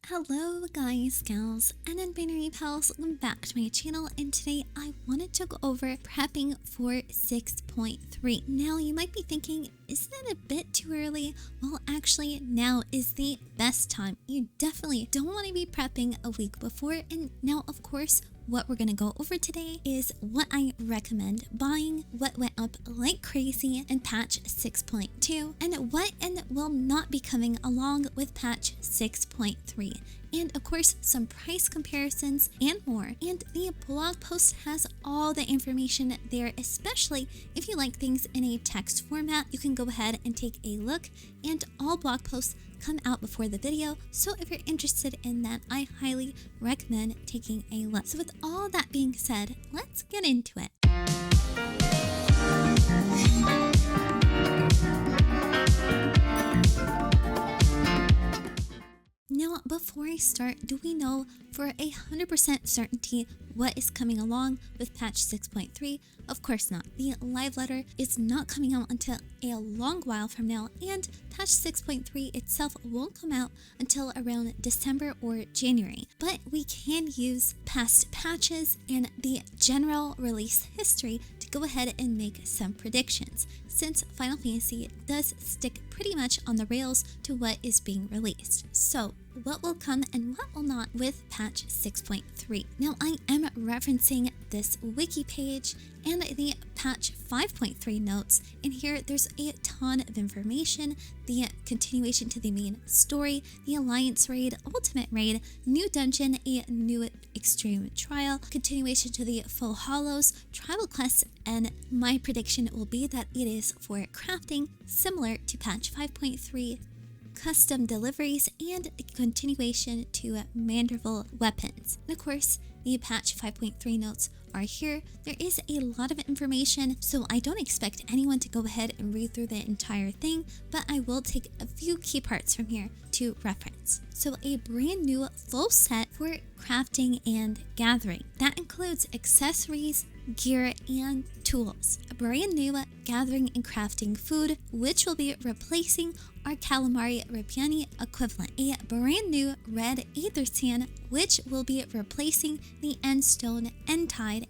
Hello guys, gals, and non-binary pals, welcome back to my channel, and today I wanted to go over prepping for 6.3. Now you might be thinking, isn't it a bit too early? Well, actually now is the best time. You definitely don't want to be prepping a week before, and now of course what we're going to go over today is what I recommend buying, what went up like crazy in patch 6.2, and what will not be coming along with patch 6.3. And of course, some price comparisons and more. And the blog post has all the information there, especially if you like things in a text format. You can go ahead and take a look, and all blog posts come out before the video, so if you're interested in that, I highly recommend taking a look. So with all that being said, let's get into it. Now, before I start, do we know for 100% certainty what is coming along with patch 6.3? Of course not. The live letter is not coming out until a long while from now, and patch 6.3 itself won't come out until around December or January. But we can use past patches and the general release history to go ahead and make some predictions, since Final Fantasy does stick pretty much on the rails to what is being released. So what will come and what will not with patch 6.3. Now I am referencing this wiki page and the patch 5.3 notes, and here there's a ton of information: the continuation to the main story, the Alliance raid, Ultimate raid, new dungeon, a new extreme trial, continuation to the Full Hollows, tribal quests, and my prediction will be that it is for crafting, similar to patch 5.3, custom deliveries, and a continuation to Manderville weapons. And of course, the patch 5.3 notes are here. There is a lot of information, so I don't expect anyone to go ahead and read through the entire thing, but I will take a few key parts from here to reference. So a brand new full set for crafting and gathering. That includes accessories, gear, and tools. A brand new gathering and crafting food, which will be replacing our calamari rapiani equivalent. A brand new red aether sand, which will be replacing the endstone, endtide,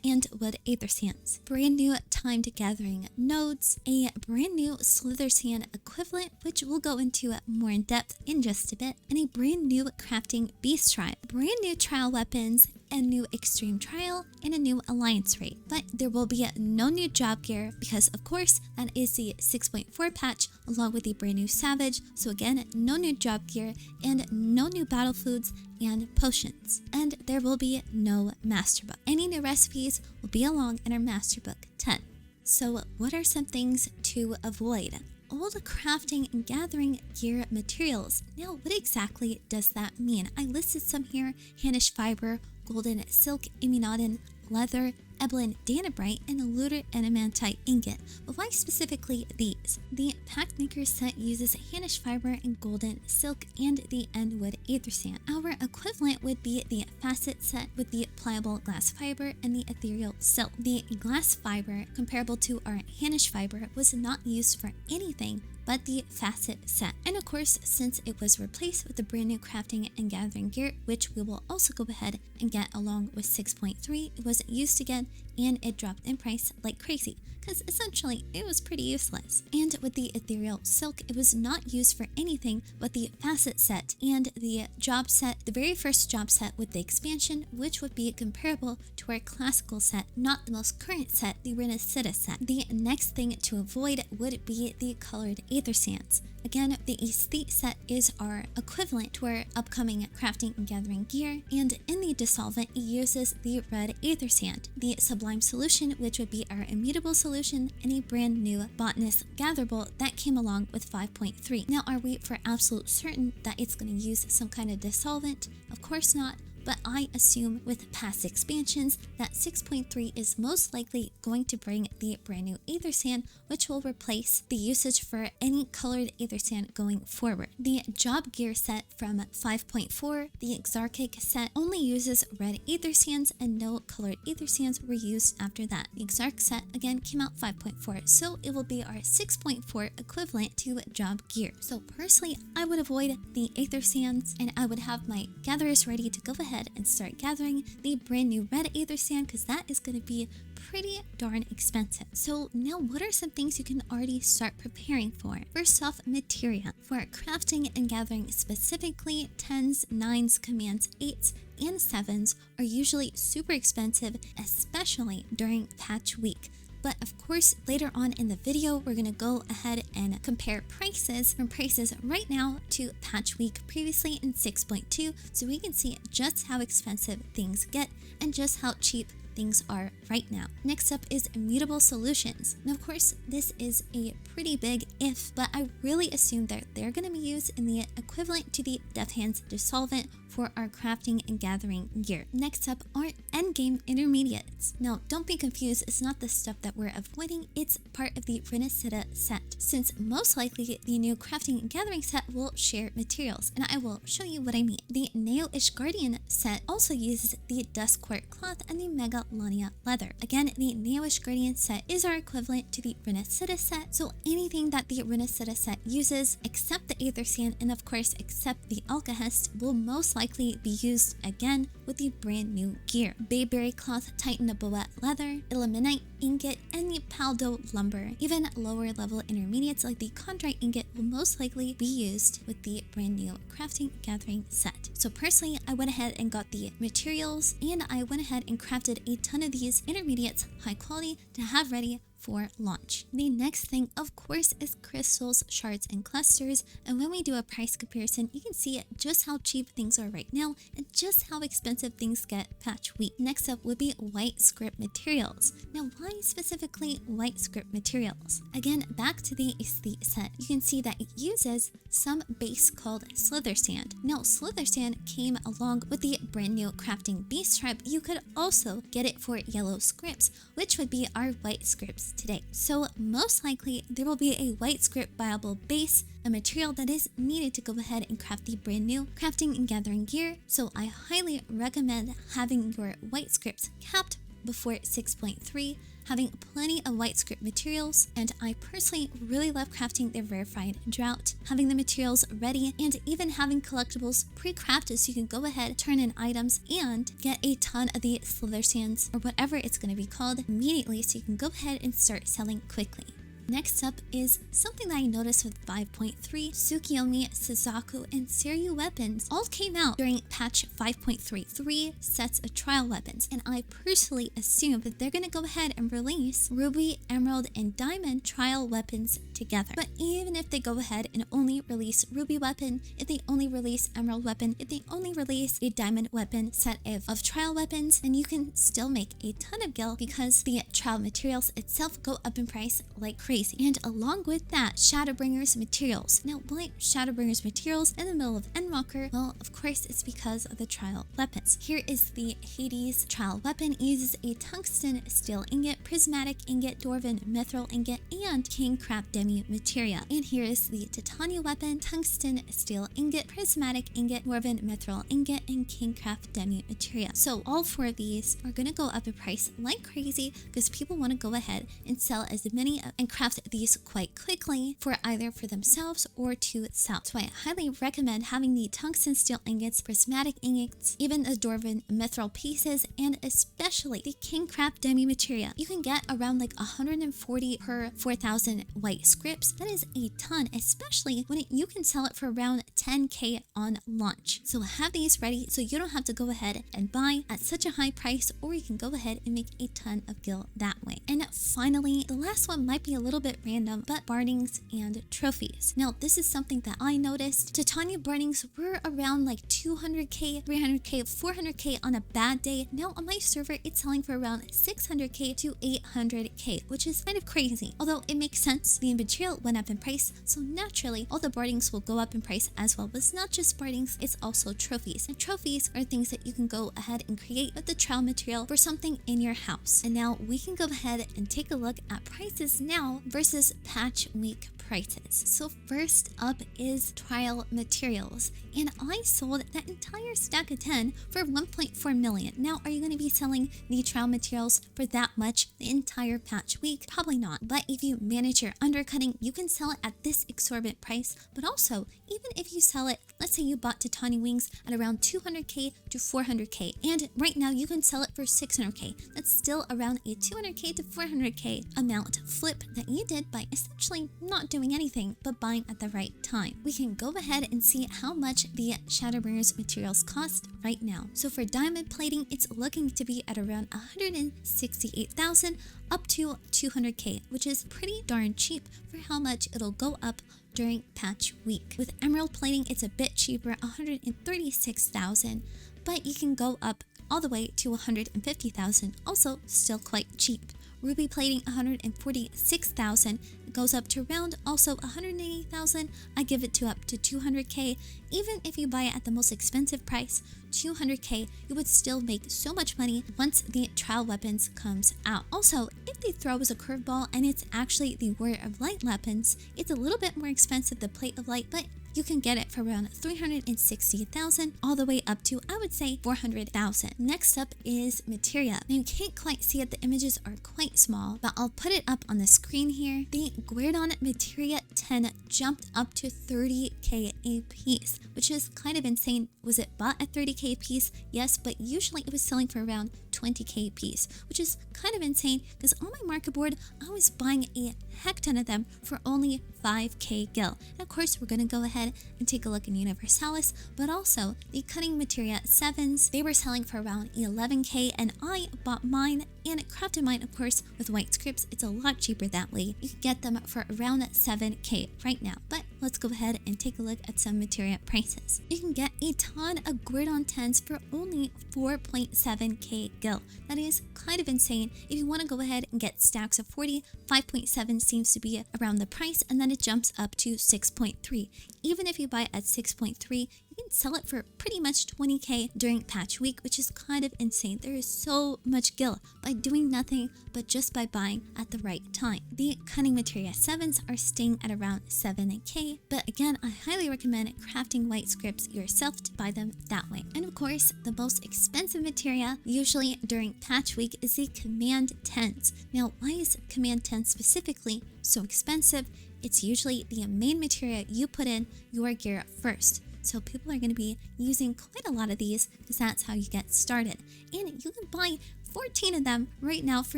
and wood aether sands. Brand new timed gathering nodes. A brand new slither sand equivalent, which we'll go into more in depth in just a bit. And a brand new crafting beast tribe. Brand new trial weapons, a new extreme trial, and a new alliance raid. But there will be no new job gear because of course that is the 6.4 patch, along with the brand new savage. So again, no new job gear and no new battle foods and potions. And there will be no master book. Any new recipes will be along in our master book 10. So what are some things to avoid? Old crafting and gathering gear materials. Now, what exactly does that mean? I listed some here: Hanish fiber, golden silk, immunodin, leather, ebelin danabrite, and lunar adamantite ingot. But why specifically these? The pack maker set uses Hanish fiber and golden silk and the endwood aether sand. Our equivalent would be the facet set with the pliable glass fiber and the ethereal silk. The glass fiber, comparable to our Hanish fiber, was not used for anything but the facet set. And of course, since it was replaced with the brand new crafting and gathering gear, which we will also go ahead and get along with 6.3, it wasn't used again and it dropped in price like crazy, because essentially it was pretty useless. And with the ethereal silk, it was not used for anything but the facet set and the job set, the very first job set with the expansion, which would be comparable to our classical set, not the most current set, the Renacida set. The next thing to avoid would be the colored aether sands. Again, the aesthete set is our equivalent to our upcoming crafting and gathering gear, and in the dissolvent it uses the red aether sand, the sublime solution, which would be our immutable solution, and a brand new botanist gatherable that came along with 5.3. Now, are we for absolute certain that it's going to use some kind of dissolvent? Of course not. but I assume with past expansions that 6.3 is most likely going to bring the brand new Aether Sand, which will replace the usage for any colored Aether Sand going forward. The job gear set from 5.4, the Exarchic set, only uses red Aether Sands and no colored Aether Sands were used after that. The Exarch set again came out 5.4, so it will be our 6.4 equivalent to job gear. So personally, I would avoid the Aether Sands and I would have my gatherers ready to go ahead and start gathering the brand new red Aether Sand, because that is going to be pretty darn expensive. So now what are some things you can already start preparing for? First off, materia. For crafting and gathering specifically, 10s, 9s, commands, 8s, and 7s are usually super expensive, especially during patch week. But of course, later on in the video, we're going to go ahead and compare prices from prices right now to patch week previously in 6.2, so we can see just how expensive things get and just how cheap things are right now. Next up is immutable solutions. Now, of course, this is a pretty big if, but I really assume that they're going to be used in the equivalent to the Death Hands Dissolvent for our crafting and gathering gear. Next up are endgame intermediates. Now, don't be confused, it's not the stuff that we're avoiding, it's part of the Renacida set, since most likely the new crafting and gathering set will share materials, and I will show you what I mean. The Neo-ish Guardian set also uses the Dust Quart cloth and the Mega Lania leather. Again, the Neo-ish Guardian set is our equivalent to the Renacida set, so anything that the Renacida set uses, except the Aether Sand and of course except the Alkahest, will most likely be used again with the brand new gear. Bayberry cloth, Titan Boet leather, Illuminite ingot, and the Paldo lumber. Even lower level intermediates like the Chondrite ingot will most likely be used with the brand new crafting gathering set. So personally, I went ahead and got the materials and I went ahead and crafted a ton of these intermediates, high quality, to have ready for launch. The next thing, of course, is crystals, shards, and clusters, and when we do a price comparison, you can see just how cheap things are right now and just how expensive things get patch week. Next up would be white script materials. Now, why specifically white script materials? Again, back to the aesthete set, you can see that it uses some base called Slither Sand. Now, Slither Sand came along with the brand new crafting base tribe. You could also get it for yellow scripts, which would be our white scripts today. So most likely there will be a white script viable base, a material that is needed to go ahead and craft the brand new crafting and gathering gear. So I highly recommend having your white scripts capped before 6.3, having plenty of white script materials, and I personally really love crafting the Rarefied Drought, having the materials ready, and even having collectibles pre-crafted so you can go ahead, turn in items, and get a ton of the Slither Sands, or whatever it's going to be called, immediately so you can go ahead and start selling quickly. Next up is something that I noticed with 5.3, Tsukiyomi, Suzaku, and Seiryu weapons all came out during patch 5.33 sets of trial weapons, and I personally assume that they're going to go ahead and release Ruby, Emerald, and Diamond trial weapons together. But even if they go ahead and only release Ruby weapon, if they only release Emerald weapon, if they only release a Diamond weapon set of trial weapons, then you can still make a ton of gil because the trial materials itself go up in price like crazy. And along with that, Shadowbringer's materials. Now, why Shadowbringer's materials in the middle of Endwalker? Well, of course, it's because of the trial weapons. Here is the Hades trial weapon. It uses a tungsten steel ingot, prismatic ingot, dwarven mithril ingot, and king crab demi materia. And here is the Titania weapon, tungsten steel ingot, prismatic ingot, dwarven mithril ingot, and king crab demi materia. So all four of these are going to go up in price like crazy because people want to go ahead and sell as many and craft these quite quickly for either for themselves or to sell. So I highly recommend having the tungsten steel ingots, prismatic ingots, even the dwarven mithril pieces, and especially the king crab demi materia. You can get around like 140 per 4,000 white scripts. That is a ton, especially when you can sell it for around 10k on launch. So have these ready so you don't have to go ahead and buy at such a high price, or you can go ahead and make a ton of gil that way. And finally, the last one might be a little little bit random, but Bardings and trophies. Now, this is something that I noticed. Titania Bardings were around like 200k, 300k, 400k on a bad day. Now on my server, it's selling for around 600k to 800k, which is kind of crazy. Although it makes sense, the material went up in price, so naturally all the Bardings will go up in price as well. But it's not just Bardings, it's also trophies. And trophies are things that you can go ahead and create with the trial material for something in your house. And now we can go ahead and take a look at prices now versus patch week prices. So first up is trial materials, and I sold that entire stack of 10 for 1.4 million. Now, are you going to be selling the trial materials for that much the entire patch week? Probably not, but if you manage your undercutting, you can sell it at this exorbitant price. But also, even if you sell it, let's say you bought Titania wings at around 200k to 400k, and right now you can sell it for 600k. That's still around a 200k to 400k amount flip that you did by essentially not doing anything but buying at the right time. We can go ahead and see how much the Shadowbringers materials cost right now. So for diamond plating, it's looking to be at around 168,000 up to 200k, which is pretty darn cheap for how much it'll go up during patch week. With emerald plating, it's a bit cheaper, 136,000, but you can go up all the way to 150,000, also still quite cheap. Ruby plating, 146,000, it goes up to around also 180,000. I give it to up to 200k. Even if you buy it at the most expensive price, 200k, you would still make so much money once the trial weapons comes out. Also, if they throw as a curveball and it's actually the Warrior of Light weapons, it's a little bit more expensive, the Plate of Light, but you can get it for around 360,000 all the way up to, I would say, 400,000. Next up is materia. Now you can't quite see it, the images are quite small, but I'll put it up on the screen here. The Guerdon materia 10 jumped up to 30k a piece, which is kind of insane. Was it bought at 30k a piece? Yes, but usually it was selling for around 20k a piece, which is kind of insane because on my market board, I was buying a heck ton of them for only 5k gil. And of course, we're gonna go ahead and take a look in Universalis, but also the cutting materia 7s, they were selling for around 11k, and I bought mine and crafted mine, of course, with white scripts. It's a lot cheaper that way. You can get them for around 7k right now, but let's go ahead and take a look at some materia prices. You can get a ton of Guerdon 10s for only 4.7k gil. That is kind of insane. If you want to go ahead and get stacks of 40, 5.7 seems to be around the price, and then it jumps up to 6.3. Even if you buy it at 6.3, you can sell it for pretty much 20k during patch week, which is kind of insane. There is so much gil by doing nothing but just by buying at the right time. The cutting materia 7s are staying at around 7k, but again, I highly recommend crafting white scripts yourself to buy them that way. And of course, the most expensive materia usually during patch week is the command 10s. Now, why is command 10 specifically so expensive? It's usually the main materia you put in your gear first. So people are going to be using quite a lot of these because that's how you get started. And you can buy 14 of them right now for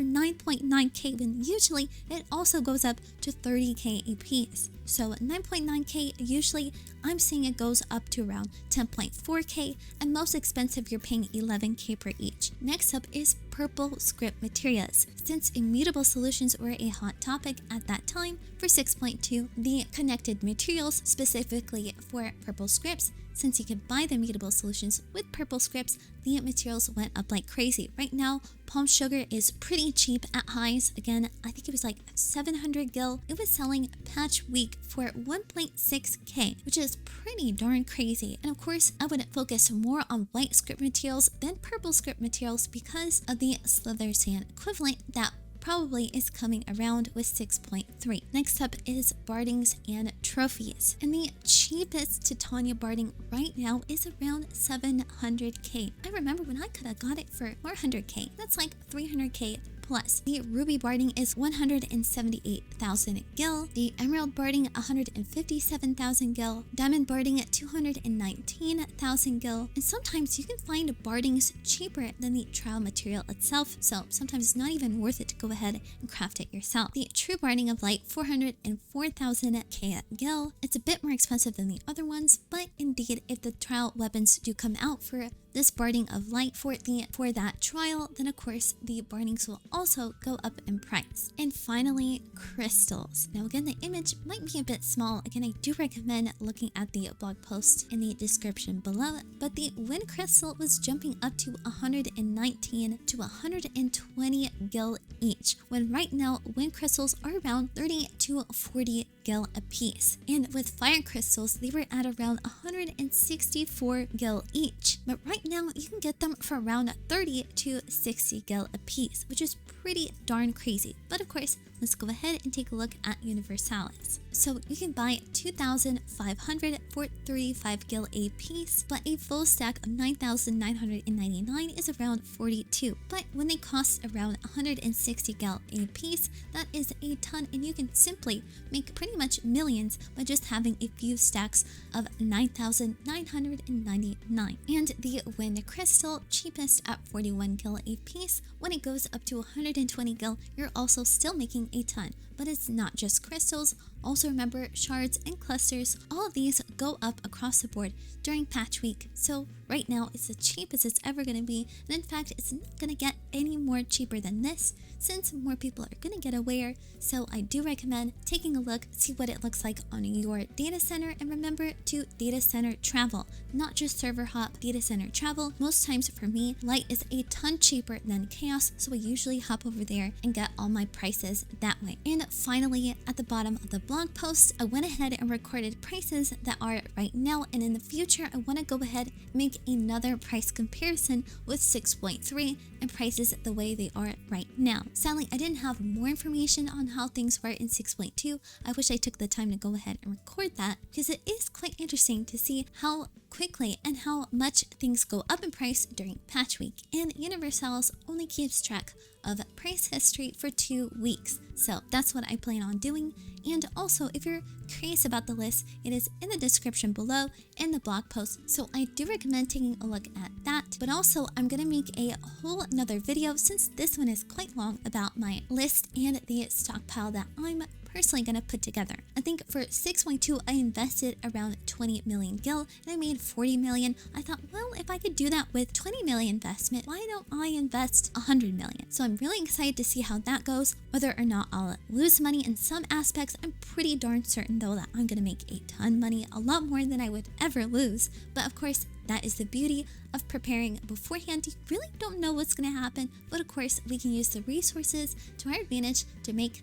9.9k, when usually it also goes up to 30k a piece. So 9.9k, usually I'm seeing it goes up to around 10.4k, and most expensive you're paying 11k per each. Next up is purple script materials. Since immutable solutions were a hot topic at that time for 6.2, the connected materials specifically for purple scripts, since you could buy the immutable solutions with purple scripts, the materials went up like crazy. Right now, palm sugar is pretty cheap at highs. Again, I think it was like 700 gil. It was selling patch week for 1.6k, which is pretty darn crazy. And of course, I would focus more on white script materials than purple script materials because of the Slither Sand equivalent that probably is coming around with 6.3. Next up is Bardings and trophies. And the cheapest Titania Barding right now is around 700k. I remember when I could have got it for 400k. That's like 300k plus. The Ruby Barding is 178,000 gil. The Emerald Barding 157,000 gil. Diamond Barding at 219,000 gil. And sometimes you can find Bardings cheaper than the trial material itself, so sometimes it's not even worth it to go ahead and craft it yourself. The True Barding of Light 404,000 k gil. It's a bit more expensive than the other ones, but indeed if the trial weapons do come out for this Barding of Light for that trial, then of course the Bardings will also go up in price. And finally, crystals. Now again, the image might be a bit small. Again, I do recommend looking at the blog post in the description below, but the wind crystal was jumping up to 119 to 120 gil each, when right now wind crystals are around 30 to 40 gil a piece. And with fire crystals, they were at around 164 gil each, but right now you can get them for around 30 to 60 gil a piece, which is pretty darn crazy. But of course, let's go ahead and take a look at Universalis. So you can buy 2,500 for 35 gil a piece, but a full stack of 9,999 is around 42. But when they cost around 160 gil a piece, that is a ton, and you can simply make pretty much millions by just having a few stacks of 9,999. And the wind crystal, cheapest at 41 gil a piece, when it goes up to 120 gil, you're also still making a ton. But it's not just crystals. Also remember, shards and clusters, all of these go up across the board during patch week. So right now it's the cheapest it's ever going to be, and in fact it's not going to get any more cheaper than this since more people are going to get aware. So I do recommend taking a look, see what it looks like on your data center, and remember to data center travel, not just server hop, data center travel. Most times for me, light is a ton cheaper than chaos, so I usually hop over there and get all my prices that way. And finally, at the bottom of the blog post, I went ahead and recorded prices that are right now, and in the future I want to go ahead and make another price comparison with 6.3 and prices the way they are right now. Sadly, I didn't have more information on how things were in 6.2. I wish I took the time to go ahead and record that, because it is quite interesting to see how quickly and how much things go up in price during patch week. And Universalis only keeps track of price history for 2 weeks. So that's what I plan on doing. And also, if you're curious about the list, it is in the description below in the blog post. So I do recommend taking a look at that. But also, I'm going to make a whole another video, since this one is quite long, about my list and the stockpile that I'm personally going to put together. I think for 6.2 I invested around 20 million gil and I made 40 million. I thought, well, if I could do that with 20 million investment, why don't I invest 100 million? So I'm really excited to see how that goes. Whether or not I'll lose money in some aspects, I'm pretty darn certain though that I'm going to make a ton of money, a lot more than I would ever lose. But of course, that is the beauty of preparing beforehand. You really don't know what's going to happen, but of course we can use the resources to our advantage to make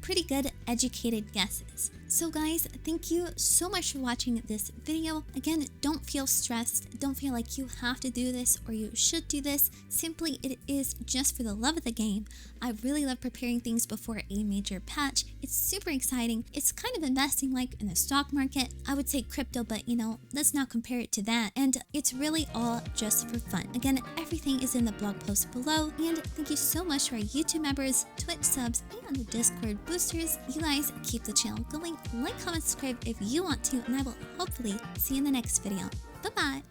pretty good educated guesses. So guys, thank you so much for watching this video. Again, don't feel stressed. Don't feel like you have to do this or you should do this. Simply, it is just for the love of the game. I really love preparing things before a major patch. It's super exciting. It's kind of investing like in the stock market. I would say crypto, but you know, let's not compare it to that. And it's really all just for fun. Again, everything is in the blog post below. And thank you so much to our YouTube members, Twitch subs, and the Discord boosters. You guys keep the channel going. Like, comment, subscribe if you want to, and I will hopefully see you in the next video. Bye-bye!